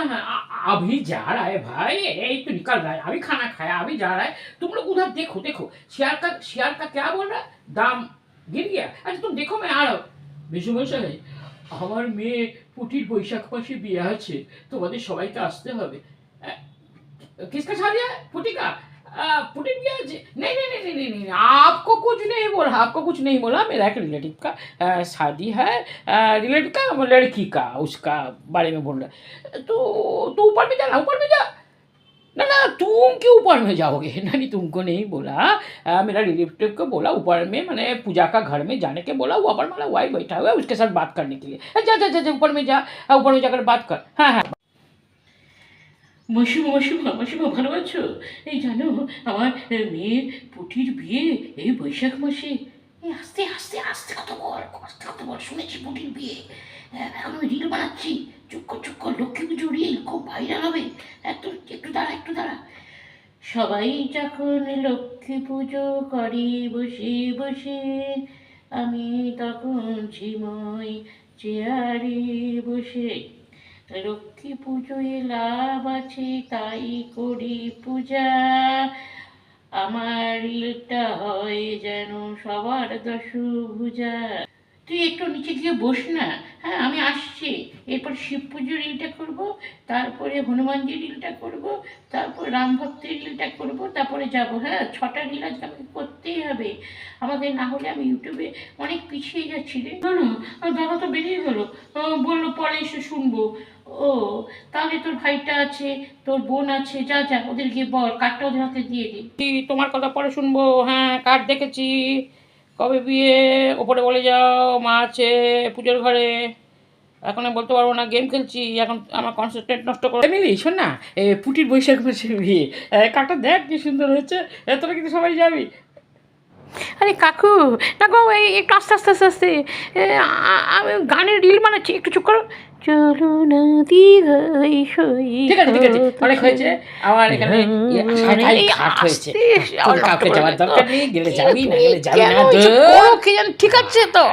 हाँ, अभी जा रहा है भाई, यही तो निकल रहा है, अभी खाना खाया, अभी जा रहा है। तुम लोग उधर देखो देखो, शेयर का क्या बोल रहा है, दाम गिर गया। अच्छा तुम देखो, मैं आ रहा हूँ। মেসোমশাই, আমার মেয়ে পুটির বৈশাখ মাসে বিয়ে আছে, তোমাদের সবাইকে আসতে হবে। किसका शादी है? पुटी का? पुटी भी आज? नहीं नहीं नहीं नहीं नहीं नहीं, आपको कुछ नहीं बोला, आपको कुछ नहीं बोला। मेरा एक रिलेटिव का शादी है, रिलेटिव का लड़की का, उसका बारे में बोल रहा है। तो ऊपर में जाना, ऊपर में जा। ना ना, तुम क्यों ऊपर में जाओगे? नहीं, तुमको नहीं बोला, मेरा रिलेटिव को बोला ऊपर में, मैंने पूजा का घर में जाने के बोला। वो ऊपर वाला वही बैठा हुआ है, उसके साथ बात करने के लिए। जा जा जा जा, ऊपर में जा, ऊपर में जाकर बात कर। हाँ हाँ। মাসিমা মাসিমা মাসিমা ভালো আছো? এই জানো, আমার মেয়ের পুটির বিয়ে এই বৈশাখ মাসে। এই আস্তে আস্তে আস্তে কথা বল, আস্তে কথা বল। শুনেছি পুটির বিয়ে, এখন আমি রিল বানাচ্ছি। চুপ কর, লক্ষ্মী পুজো রিল খুব ভাইরাল হবে। একটু দাঁড়া, একটু দাঁড়া। সবাই যখন লক্ষ্মী পুজো করি বসে বসে, আমি তখন ঝিমই চেয়ারে বসে। লক্ষ্মী পুজোয় লাভ আছে তাই করি পূজা, আমার রিলটা হয় যেন সবার দশভুজা। তুই একটু নিচে গিয়ে বস না। হ্যাঁ আমি আসছি। এরপর শিব পুজোর রিলটা করবো, তারপরে হনুমানজির রিলটা করবো, তারপর রাম ভক্তের রিলটা করবো, তারপরে যাবো। হ্যাঁ 6টা রিল আজকে আমাকে করতেই হবে, আমাকে না হলে আমি ইউটিউবে অনেক পিছিয়ে যাচ্ছি রে। না না, দাদা তো বেরিয়ে গেলো, বললো পরে এসে শুনবো। ও তাহলে তোর ভাইটা আছে, তোর বোন আছে, যা যা ওদের গিয়ে বল, কার্ডটা ওদের হাতে দিয়ে দি। তোমার কথা পরে শুনবো। হ্যাঁ কার্ড দেখেছি, কবে বিয়ে ওপরে বলে যাও, মা আছে পুজোর ঘরে। এখন আমি বলতে পারবো না, গেম খেলছি এখন, আমার কনসেন্ট্রেট নষ্ট করে। মিলি শোন না, পুটির বৈশাখ মাসে বিয়ে, কার্ডটা দেখ কি সুন্দর হয়েছে। তোরা কিন্তু সবাই যাবি। আরে কাকু, না গো, এই একটু আস্তে আস্তে আস্তে আস্তে, আমি গানের রিল বানাচ্ছি, একটু চুপ করো। চলো না দীঘাই সই। ঠিক আছে অনেক হয়েছে। আমার এখানে ঘাট হয়েছে, কাউকে যাওয়ার দরকার নেই, গেলে যাবি না গেলে যাবি না। ঠিক আছে তো।